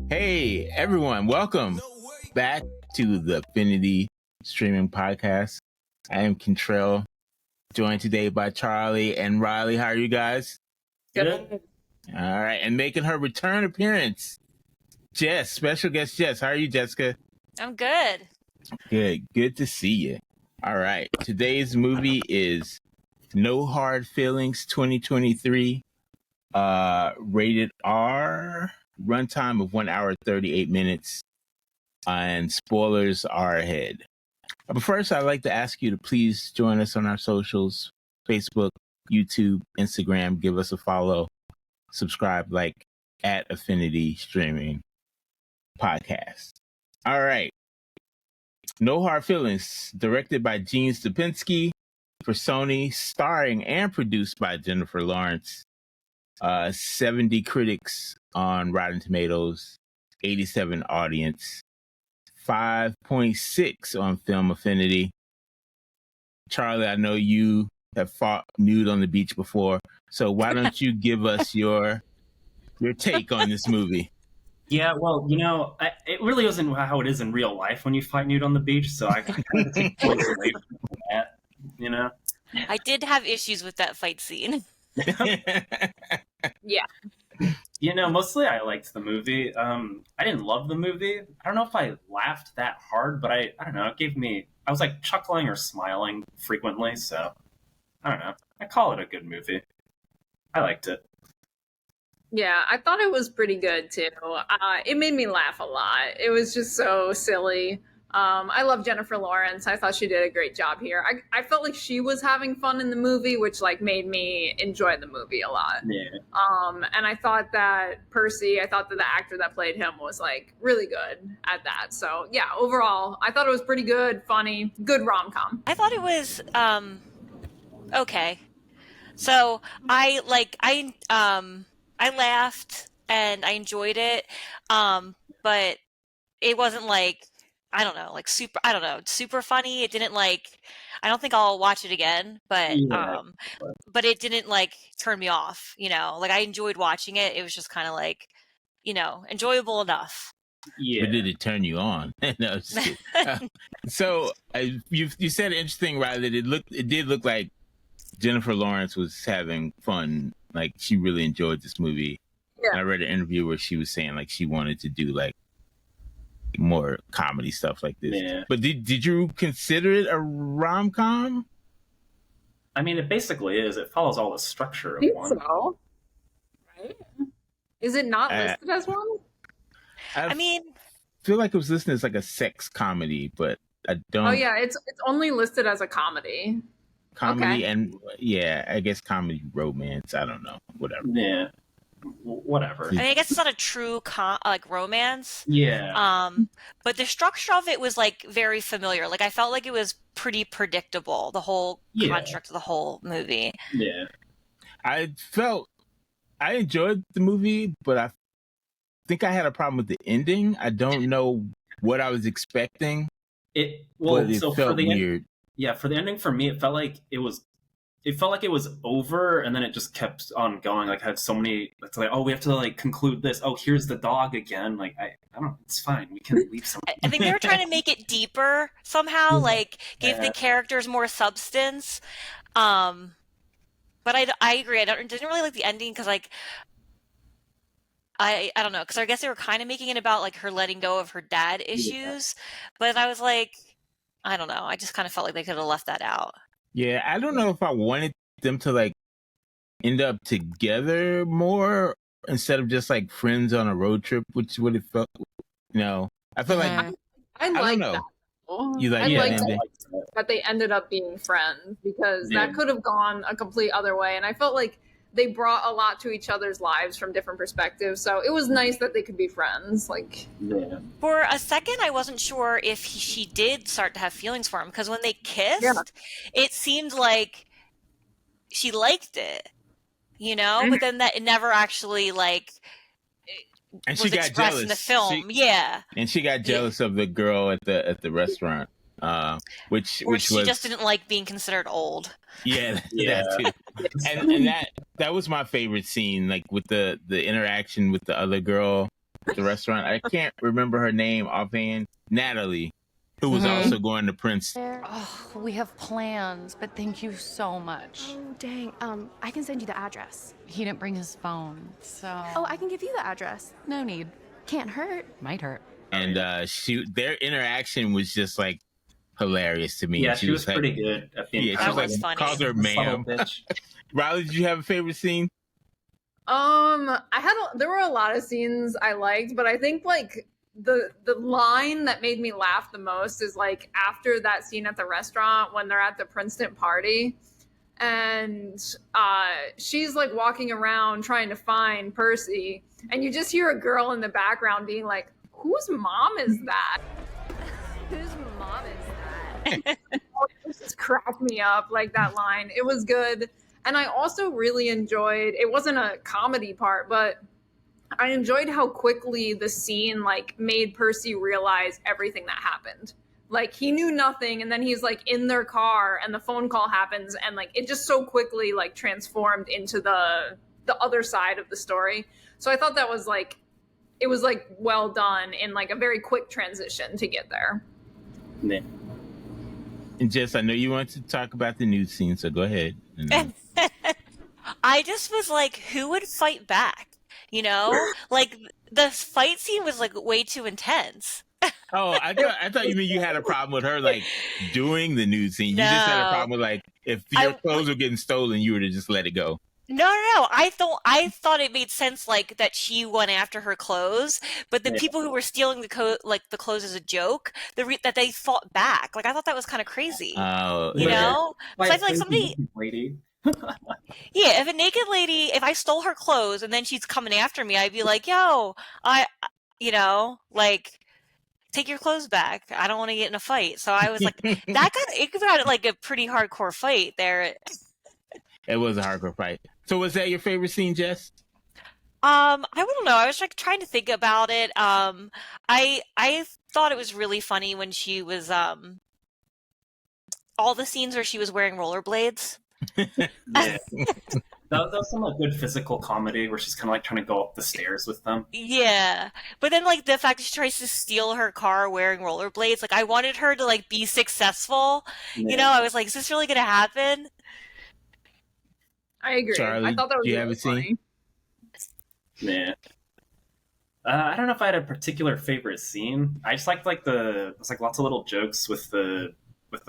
Hey, everyone, welcome back to the Affinity Streaming Podcast. I am Kentrell, joined today by Charlie and Riley. How are you guys? Good. All right, and making her return appearance, Jess, special guest Jess. How are you, Jessica? I'm good. Good to see you. All right, today's movie is No Hard Feelings 2023, rated R, runtime of 1 hour 38 minutes, and spoilers are ahead. But first, I'd like to ask you to please join us on our socials: Facebook, YouTube, Instagram. Give us a follow, subscribe, like at Affinity Streaming Podcast. All right. No Hard Feelings, directed by Gene Stupinski for Sony, starring and produced by Jennifer Lawerence. 70 critics on Rotten Tomatoes, 87 audience, 5.6 on Film Affinity. Charlie, I know you have fought nude on the beach before, so why don't you give us your take on this movie? Yeah, well, it really isn't how it is in real life when you fight nude on the beach, so I kind of take points away from that, I did have issues with that fight scene. Yeah. Mostly I liked the movie. I didn't love the movie. I don't know if I laughed that hard, but I don't know, I was like chuckling or smiling frequently, so I don't know. I call it a good movie. I liked it. Yeah, I thought it was pretty good too. It made me laugh a lot. It was just so silly. I love Jennifer Lawrence. I thought she did a great job here. I felt like she was having fun in the movie, which made me enjoy the movie a lot. Yeah. And I thought that the actor that played him was really good at that. So yeah, overall, I thought it was pretty good, funny, good rom-com. I thought it was okay. So I laughed and I enjoyed it, but it wasn't super funny. It didn't I don't think I'll watch it again, but Yeah. but it didn't turn me off. I enjoyed watching it. It was just kind of enjoyable enough. Yeah. But did it turn you on? No, just kidding. So you said interesting, right? That it did look like Jennifer Lawrence was having fun. Like she really enjoyed this movie. Yeah. And I read an interview where she was saying she wanted to do more comedy stuff like this. Yeah. But did you consider it a rom-com? I mean, it basically is. It follows all the structure of I think one. so. Right? Is it not listed as one? I mean, feel like it was listed as a sex comedy, but I don't. Oh yeah, it's only listed as a comedy. Comedy Okay. and I guess comedy romance. I don't know. Whatever. Yeah. Whatever. I mean, I guess it's not a true romance. Yeah. But the structure of it was very familiar. I felt like it was pretty predictable, the whole construct of the whole movie. Yeah. I enjoyed the movie, but I think I had a problem with the ending. I don't know what I was expecting. It felt weird. For the ending for me, it felt like it was over, and then it just kept on going. Had so many. It's we have to conclude this. Oh, here's the dog again. I don't know. It's fine. We can leave some. I think they were trying to make it deeper somehow, give the characters more substance. But I agree. I didn't really like the ending because I don't know, because I guess they were kind of making it about her letting go of her dad issues, but I was I don't know. I just kind of felt like they could have left that out. Yeah, I don't know if I wanted them to end up together more instead of just friends on a road trip, which is what it felt. I feel I like don't know. that. You I liked that they ended up being friends because that could have gone a complete other way, and I felt like they brought a lot to each other's lives from different perspectives. So it was nice that they could be friends. For a second, I wasn't sure if she did start to have feelings for him, because when they kissed, it seemed like she liked it, but then that it never actually and was she got expressed jealous in the film. And she got jealous of the girl at the restaurant, which she was just didn't like being considered old. Yeah, that too. And that was my favorite scene, with the interaction with the other girl. the restaurant. I can't remember her name offhand. Natalie, who was Mhm. also going to Princeton. Oh, we have plans, but thank you so much. Oh, dang. I can send you the address. He didn't bring his phone, so... Oh, I can give you the address. No need. Can't hurt. Might hurt. And their interaction was just like hilarious to me. Yeah, she was like, pretty good at being Yeah, she That was was like, funny. calls her a subtle ma'am. bitch. Riley, did you have a favorite scene? There were a lot of scenes I liked, but I think like the line that made me laugh the most is like after that scene at the restaurant when they're at the Princeton party, and she's like walking around trying to find Percy, and you just hear a girl in the background being like, "Whose mom is that?" Whose mom is that? It just cracked me up, like that line. It was good. And I also really enjoyed, it wasn't a comedy part, but I enjoyed how quickly the scene like made Percy realize everything that happened. Like he knew nothing, and then he's like in their car and the phone call happens, and like it just so quickly like transformed into the other side of the story. So I thought that was like, it was like well done in like a very quick transition to get there. Yeah. And Jess, I know you wanted to talk about the nude scene, so go ahead. I just was like, who would fight back? You know, like the fight scene was like way too intense. Oh, I thought you mean you had a problem with her like doing the nude scene. You just had a No. problem with like if your clothes were getting stolen, you would have just let it go. No. I thought it made sense like that she went after her clothes, but the people who were stealing the clothes as a joke, that they fought back. Like I thought that was kind of crazy. Oh, You yeah. know, so I feel like somebody. Lady. Yeah, if a naked lady, if I stole her clothes and then she's coming after me, I'd be like, yo, like, take your clothes back. I don't want to get in a fight. So I was like, it got like a pretty hardcore fight there. It was a hardcore fight. So was that your favorite scene, Jess? I don't know. I was like trying to think about it. I thought it was really funny when she was, all the scenes where she was wearing rollerblades. Yeah. That was some like good physical comedy where she's kind of like trying to go up the stairs with them. Yeah, but then like the fact that she tries to steal her car wearing rollerblades, like I wanted her to like be successful. Yeah. You know, I was like, is this really gonna happen? I agree. Charlie, I thought that was do you really have a scene? funny. Yeah. I don't know if I had a particular favorite scene. I just liked there's like lots of little jokes with the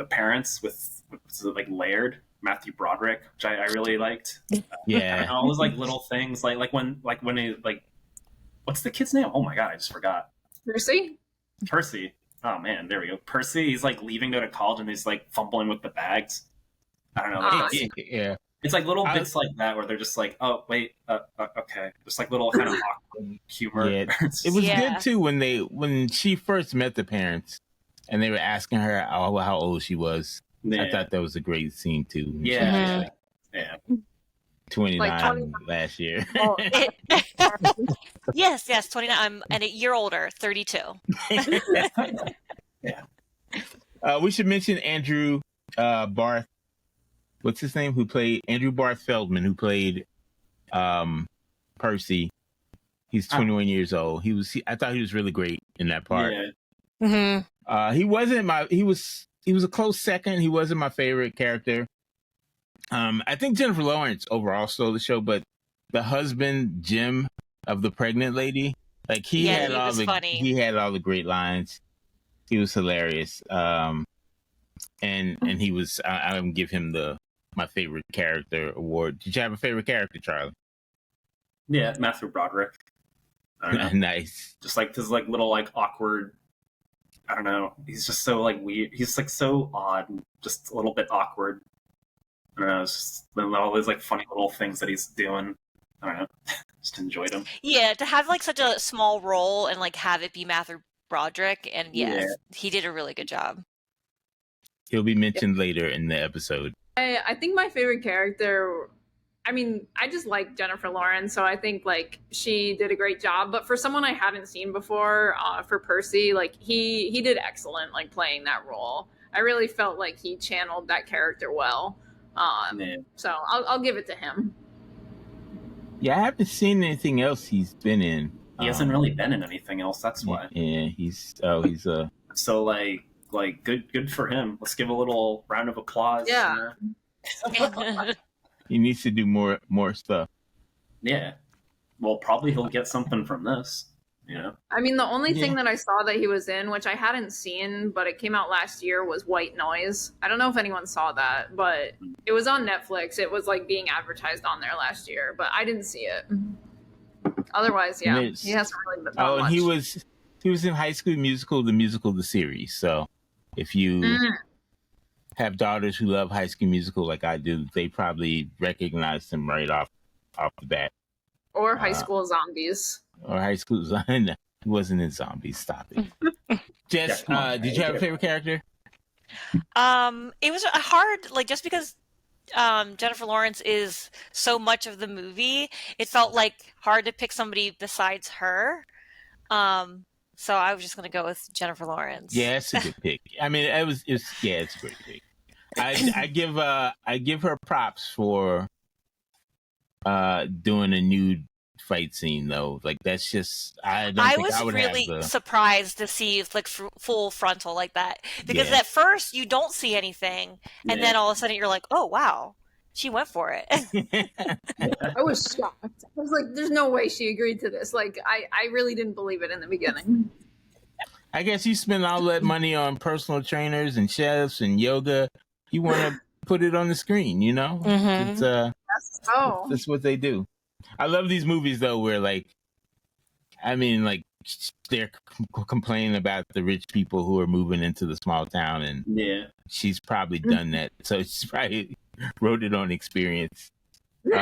parents with like Laird, Matthew Broderick, which I really liked. Yeah. All those like little things like when he like, what's the kid's name? Oh my god, I just forgot. Percy. Oh man, there we go. Percy. He's like leaving to go to college and he's like fumbling with the bags. I don't know. Like, Yeah. it's like little bits like that where they're just like, oh wait, okay, just like little kind of awkward humor. Yeah. It was good too when she first met the parents and they were asking her how old she was. Yeah. I thought that was a great scene too. Yeah. 29 Like 29. last year. Oh, Yes, 29. I'm and a year older, 32. Yeah. We should mention Andrew Barth. What's his name? Andrew Barth Feldman, who played Percy. He's 21 years old. I thought he was really great in that part. Yeah. Mm-hmm. He was a close second. He wasn't my favorite character. I think Jennifer Lawerence overall stole the show, but the husband, Jim, of the pregnant lady, like he had all the great lines. He was hilarious. And he was, I would give him my favorite character award. Did you have a favorite character, Charlie? Yeah, Matthew Broderick. I don't know. Nice. Just like this like little like awkward, I don't know. He's just so like weird. He's like so odd, and just a little bit awkward. I don't know. It's just all these like funny little things that he's doing. I don't know. Just enjoyed him. Yeah, to have like such a small role and like have it be Matthew Broderick, and he did a really good job. He'll be mentioned later in the episode. I think my favorite character, I mean, I just like Jennifer Lawerence, so I think like she did a great job. But for someone I hadn't seen before, for Percy, like he did excellent, like playing that role. I really felt like he channeled that character well. So I'll give it to him. Yeah, I haven't seen anything else he's been in. He hasn't really been in anything else. That's why. Yeah, he's So like good for him. Let's give a little round of applause. Yeah. he needs to do more stuff. Yeah. Well, probably he'll get something from this. You know. I mean, the only thing that I saw that he was in, which I hadn't seen, but it came out last year, was White Noise. I don't know if anyone saw that, but it was on Netflix. It was like being advertised on there last year, but I didn't see it. Otherwise, yeah, he hasn't really been done much. And he was in High School Musical, the series. So if you have daughters who love High School Musical like I do, they probably recognize him right off the bat. Or High School Zombies. Or High School Zombies. He wasn't in Zombies. Stop it. Jess, did you have a favorite character? It was hard, like, just because Jennifer Lawrence is so much of the movie, it felt like hard to pick somebody besides her. So I was just gonna go with Jennifer Lawrence. Yeah, it's a good pick. I mean, it's a great pick. I give her props for doing a nude fight scene though. Like that's just I was really surprised to see like full frontal like that, because at first you don't see anything and then all of a sudden you're like, oh wow, she went for it. I was shocked. I was like, there's no way she agreed to this. Like I really didn't believe it in the beginning. I guess you spend all that money on personal trainers and chefs and yoga. You want to put it on the screen, you know? It's that's what they do. I love these movies though, where like, I mean, like they're complaining about the rich people who are moving into the small town, and she's probably done that, so she's probably wrote it on experience. No, but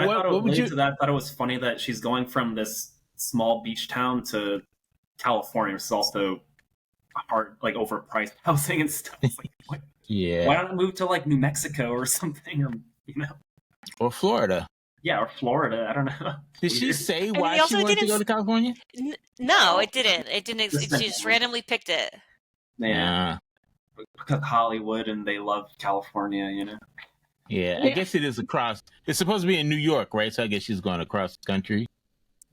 I thought I thought it was funny that she's going from this small beach town to California, which is also hard, like overpriced housing and stuff. Like, what? Yeah. Why don't move to like New Mexico or something, or you know? Or Florida. Yeah, or Florida. I don't know. Did she say why she wanted to go to California? No, it didn't. It didn't. She just randomly picked it. Yeah. Because Hollywood and they love California, you know? Yeah, I guess it is across. It's supposed to be in New York, right? So I guess she's going across the country.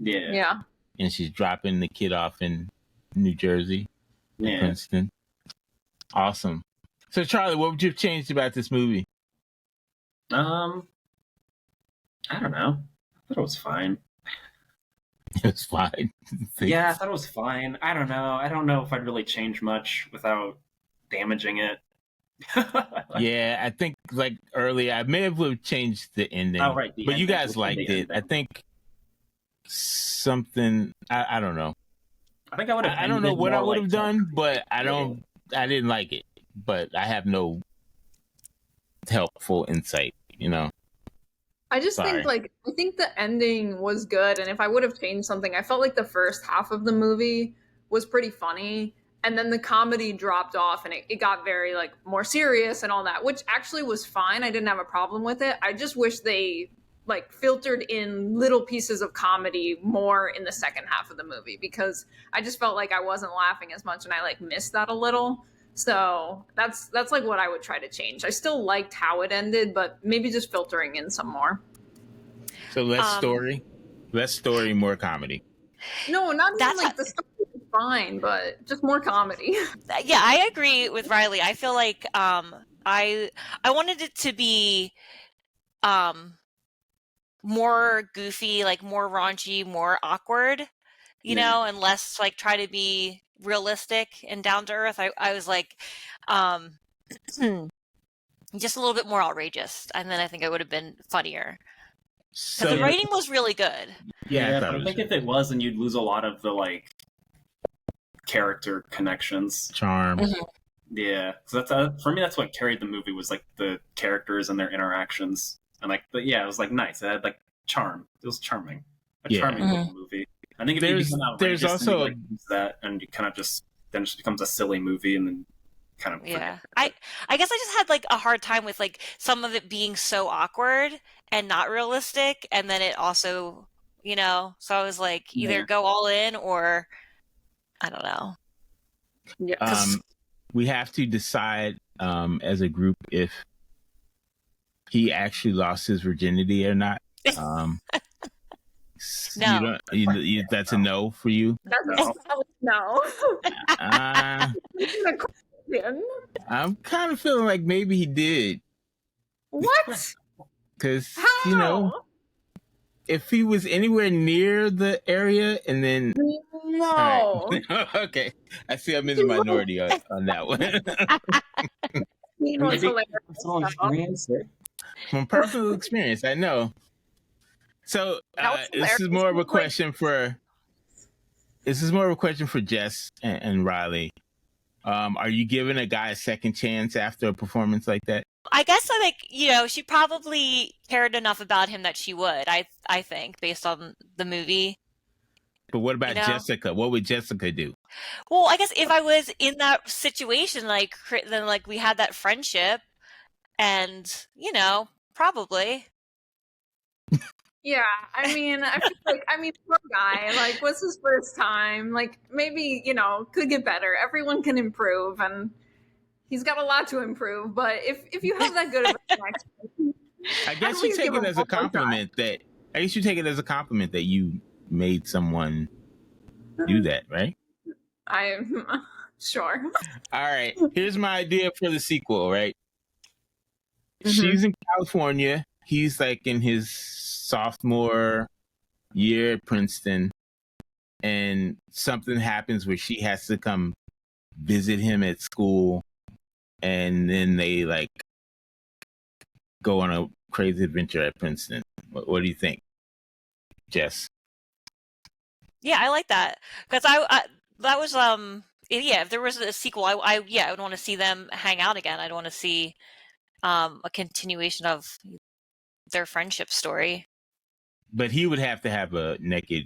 Yeah. Yeah. And she's dropping the kid off in New Jersey. Yeah. Princeton. Awesome. So, Charlie, what would you have changed about this movie? I don't know. I thought it was fine. It was fine. Yeah, I thought it was fine. I don't know. I don't know if I'd really change much without damaging it. Yeah, I think like earlier, I may have changed the ending. Oh, right. But you guys liked it. I think something, I don't know. I think I would have. I don't know what I would have done, but I didn't like it. But I have no helpful insight, you know. I just think I think the ending was good, and if I would have changed something, I felt like the first half of the movie was pretty funny, and then the comedy dropped off and it got very like more serious and all that, which actually was fine. I didn't have a problem with it. I just wish they like filtered in little pieces of comedy more in the second half of the movie, because I just felt like I wasn't laughing as much and I like missed that a little. So that's like what I would try to change. I still liked how it ended, but maybe just filtering in some more. So less story, more comedy. No, not even like the story is fine, but just more comedy. Yeah, I agree with Riley. I feel like I wanted it to be more goofy, like more raunchy, more awkward, you know, and less like try to be realistic and down to earth. I was like just a little bit more outrageous, and then I think I would have been funnier. So the writing was really good. Yeah, but I think if it was, then you'd lose a lot of the like character connections, charm. Yeah, so that's for me. That's what carried the movie, was like the characters and their interactions, and like, but yeah, it was like nice. It had like charm. It was charming. Charming little movie. I think if you become outrageous, there's also and you, like, use that, and you kind of just becomes a silly movie, and then kind of I guess I just had like a hard time with like some of it being so awkward and not realistic, and then it also, you know, so I was like, either go all in or I don't know. Yeah. We have to decide as a group if he actually lost his virginity or not. No. That's a no for you. That's No. a solid no. Uh, The question. I'm kind of feeling like maybe he did, What? because How? if he was anywhere near the area, and then No. all right. Okay, I see I'm in the minority on that one. He was Maybe hilarious. personal experience. From personal experience, I know. So That was this is hilarious. more of a Like- question for. This is more of a question for Jess and Riley. Are you giving a guy a second chance after a performance like that? I guess I think, she probably cared enough about him that she would, I think, based on the movie. But what about You know? Jessica? What would Jessica do? Well, I guess if I was in that situation, then we had that friendship and, probably. Yeah, I mean, I feel like, poor guy, like, was his first time, like, maybe, could get better. Everyone can improve, and he's got a lot to improve, but if you have that good of a connection, I guess at you least take give it him as a one more compliment that you made someone do that, right? I'm sure. All right. Here's my idea for the sequel, right? Mhm. She's in California. He's like in his sophomore year at Princeton. And something happens where she has to come visit him at school. And then they go on a crazy adventure at Princeton. What do you think, Jess? Yeah, I like that. Because that was, if there was a sequel, I would want to see them hang out again. I'd want to see a continuation of their friendship story. But he would have to have a naked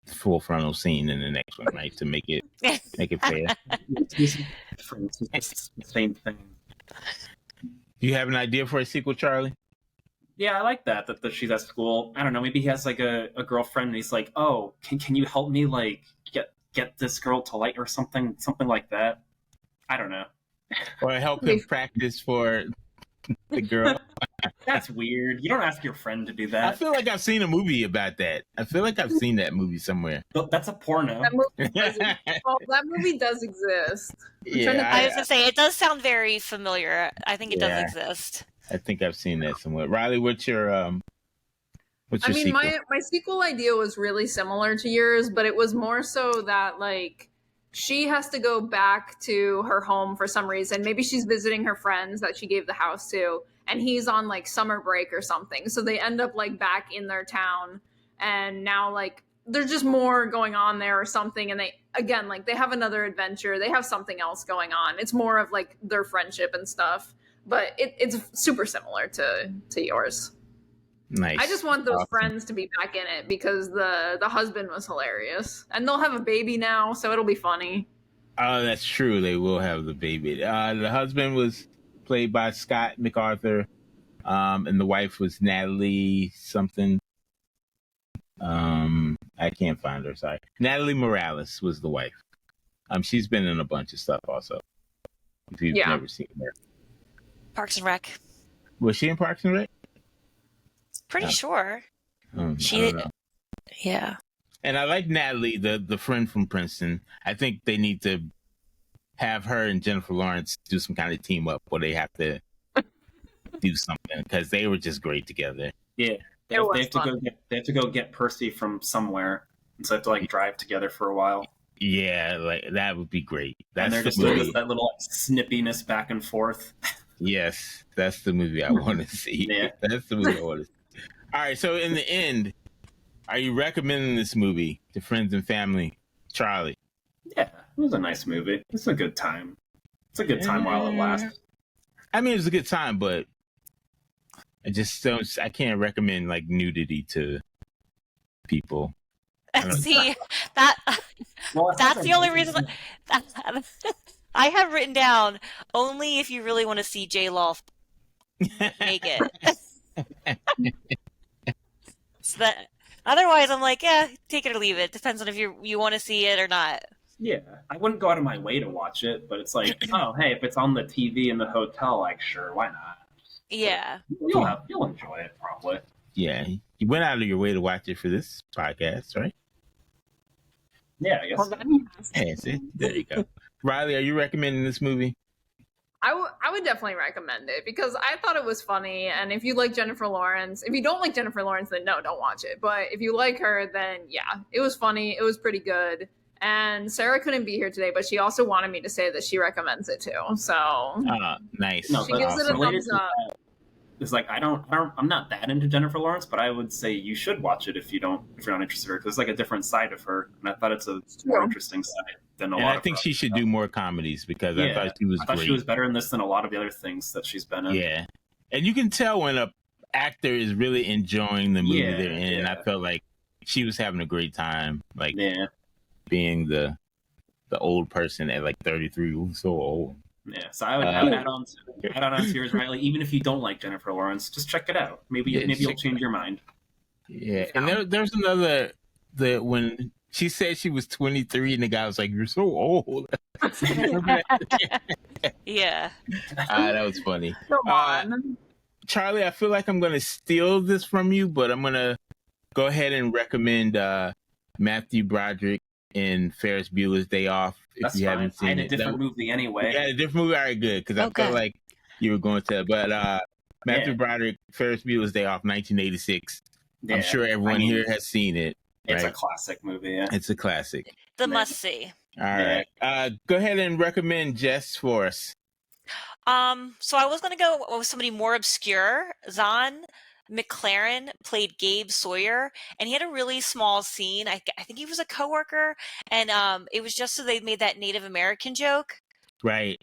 full frontal scene in the next one, right? To make it fair. It's the same thing. Do you have an idea for a sequel, Charlie? Yeah, I like that she's at school. I don't know, maybe he has like a girlfriend and he's like, oh, can you help me get this girl to like or something like that. I don't know. Or help him practice for the girl? That's weird. You don't ask your friend to do I that. feel like I've seen a movie about that. I feel like I've seen that movie somewhere. That's a porno. That movie does exist. I was going to say, it does sound very familiar. I think it does exist. I think I've seen that somewhere. Riley, what's your sequel? my sequel idea was really similar to yours, but it was more so that she has to go back to her home for some reason. Maybe she's visiting her friends that she gave the house to, and he's on summer break or something. So they end up back in their town, and now there's just more going on there or something. And they have another adventure. They have something else going on. It's more of their friendship and stuff. But it's super similar to yours. Nice. I just want those friends to be back in it because the husband was hilarious. And they'll have a baby now, so it'll be funny. Oh, that's true. They will have the baby. The husband was played by Scott MacArthur, and the wife was Natalie something. I can't find her, sorry. Natalie Morales was the wife. She's been in a bunch of stuff also. If you've never seen her. Parks and Rec. Was she in Parks and Rec? Pretty sure. She did. Yeah. And I like Natalie, the friend from Princeton. I think they need to have her and Jennifer Lawerence do some kind of team up where they have to do something because they were just great together. Yeah. They have to go get Percy from somewhere. And so they have to drive together for a while. Yeah, that would be great. And they're just doing that little snippiness back and forth. Yes, that's the movie I want to see. Yeah. That's the movie I want to see. All right, so in the end, are you recommending this movie to friends and family? Charlie? Yeah, it was a nice movie. It's a good time. It's a good time while it lasts. I mean, it was a good time, but I can't recommend nudity to people. See, that's the only reason. I have written down only if you really want to see J Law naked. So otherwise, I'm take it or leave it. Depends on if you want to see it or not. Yeah, I wouldn't go out of my way to watch it, but it's oh, hey, if it's on the TV in the hotel, sure, why not? Yeah, You'll enjoy it probably. Yeah, You went out of your way to watch it for this podcast, right? Yeah, I guess. Well, then, Yeah, see? There you go. Riley, are you recommending this movie? I would definitely recommend it because I thought it was funny. And if you like Jennifer Lawrence, if you don't like Jennifer Lawrence, then no, don't watch it. But if you like her, then yeah, it was funny. It was pretty good. And Sarah couldn't be here today, but she also wanted me to say that she recommends it too. So Nice. No, she but gives it a related thumbs to up. that, it's like I'm not that into Jennifer Lawrence, but I would say you should watch it if you're not interested in her, because it's like a different side of her, and I thought it's a more interesting side than a And lot. I think of she should do more comedies because I thought she was great. She was better in this than a lot of the other things that she's been in. Yeah, and you can tell when a actor is really enjoying the movie they're in. And I felt like she was having a great time, like being the old person at like 33. Ooh, so old. Yeah, so I would add on to yours, Riley. Even if you don't like Jennifer Lawrence, just check it out. Maybe you'll change your mind. Yeah, and there's another when she said she was 23, and the guy was like, "You're so old." Yeah. That was funny. Come on. Charlie, I feel like I'm going to steal this from you, but I'm going to go ahead and recommend Matthew Broderick in Ferris Bueller's Day Off. If you haven't seen it, I had a different movie anyway. Yeah, a different movie. All right, good, because I felt like you were going to. But Matthew Broderick, Ferris Bueller's Day Off, 1986. Yeah, I'm sure everyone here has seen it. It's a classic movie. Yeah. It's a classic. The must see. All right. Go ahead and recommend Jess for us. So I was going to go with somebody more obscure. Zahn McLaren played Gabe Sawyer, and he had a really small scene. I think he was a coworker, and it was just so they made that Native American joke. Right.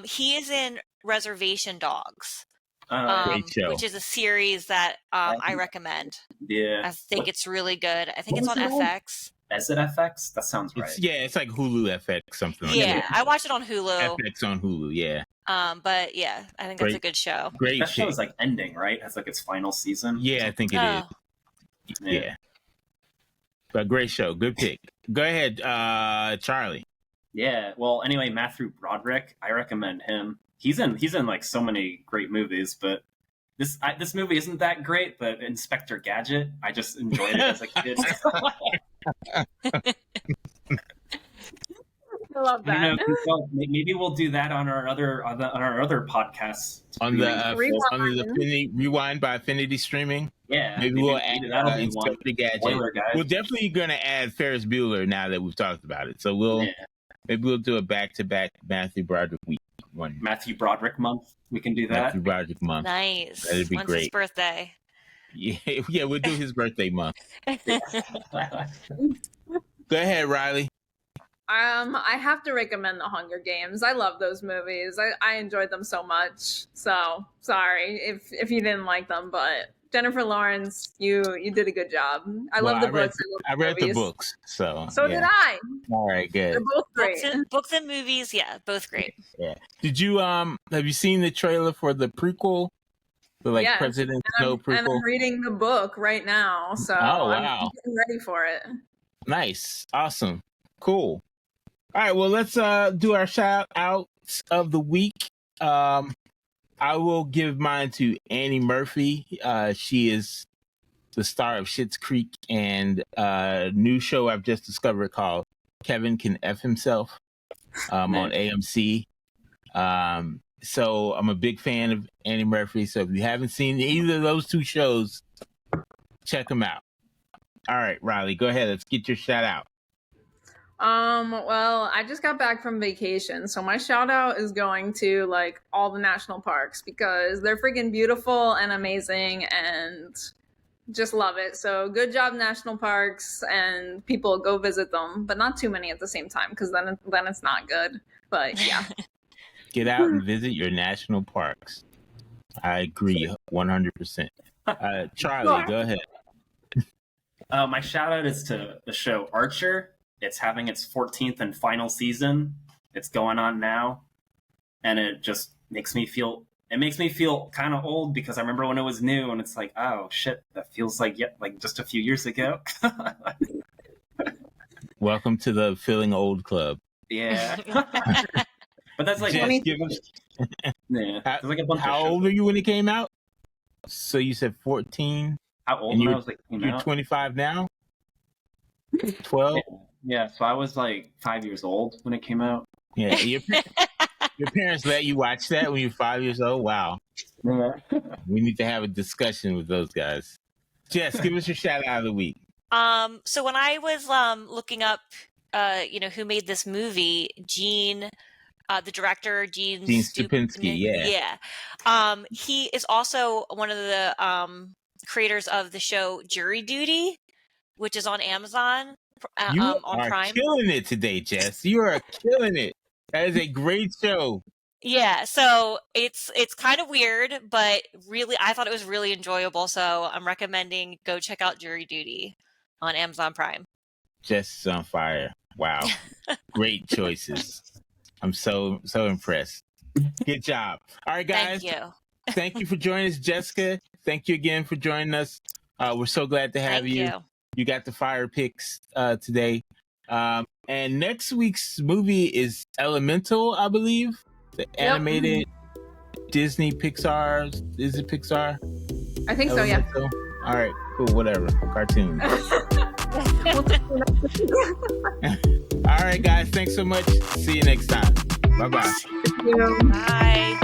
He is in Reservation Dogs, great show. which is a series that I recommend. Yeah. I think it's really good. I think it's on FX. Is it FX? That sounds right. It's like Hulu FX, something like that. Yeah, I watched it on Hulu. FX on Hulu, yeah. But yeah, I think that's a good show. Great. That show is like ending, right? It's like its final season. Yeah, I think it is. Yeah. But great show. Good pick. Go ahead, Charlie. Yeah. Well, anyway, Matthew Broderick, I recommend him. He's in like so many great movies, but this movie isn't that great. But Inspector Gadget, I just enjoyed it as a kid. I love that. I don't know, maybe we'll do that on our other podcasts. On the Affinity Rewind by Affinity Streaming. Yeah. Maybe we'll add Inspector Gadget. We're definitely going to add Ferris Bueller now that we've talked about it. So maybe we'll do a back-to-back Matthew Broderick week. Matthew Broderick month. We can do that. Matthew Broderick month. Nice. That'd be When's great. His birthday? Yeah, we'll do his birthday month. Go ahead, Riley. I have to recommend The Hunger Games. I love those movies. I enjoyed them so much. So sorry if you didn't like them, but Jennifer Lawrence, you did a good job. I love the books. I read the books, so did I. All right, good. They're both great. Books and movies, yeah, both great. Yeah. Did you have you seen the trailer for the prequel? The President Snow prequel? And I'm reading the book right now, so I'm getting ready for it. Nice. Awesome. Cool. All right, well, let's do our shout outs of the week. I will give mine to Annie Murphy. She is the star of Schitt's Creek and a new show I've just discovered called Kevin Can F Himself on AMC. So I'm a big fan of Annie Murphy. So if you haven't seen either of those two shows, check them out. All right, Riley, go ahead. Let's get your shout out. Well, I just got back from vacation, so my shout out is going to like all the national parks because they're freaking beautiful and amazing and just love it. So good job, national parks, and people go visit them, but not too many at the same time because then it's not good. But yeah. Get out and visit your national parks. I agree 100%. Charlie, go ahead. My shout out is to the show Archer. It's having its 14th and final season. It's going on now. And it just makes me feel kind of old because I remember when it was new and it's like, oh shit, that feels like just a few years ago. Welcome to the Feeling Old Club. Yeah. But that's like, how old were you when it came out? So you said 14? how old And when you- I was like, You're 25 now? 12? Yeah, so I was like 5 years old when it came out. Yeah. Your parents let you watch that when you're 5 years old? Wow. Yeah. We need to have a discussion with those guys. Jess, give us your shout out of the week. So when I was looking up, who made this movie, Gene, the director, Gene Stupinski, yeah. He is also one of the creators of the show Jury Duty, which is on Amazon, You on are Prime. killing it today, Jess. You are killing it. That is a great show. Yeah, so it's kind of weird, but really, I thought it was really enjoyable. So I'm recommending go check out Jury Duty on Amazon Prime. Jess is on fire. Wow. Great choices. I'm so impressed. Good job. All right, guys. Thank you. Thank you for joining us, Jessica. Thank you again for joining us. We're so glad to have Thank you. You got the fire picks today. And next week's movie is Elemental, I believe. The animated Disney Pixar. Is it Pixar? I think so, yeah. Elemental? All right, cool, whatever. Cartoon. All right, guys. Thanks so much. See you next time. Bye-bye. You know. Bye.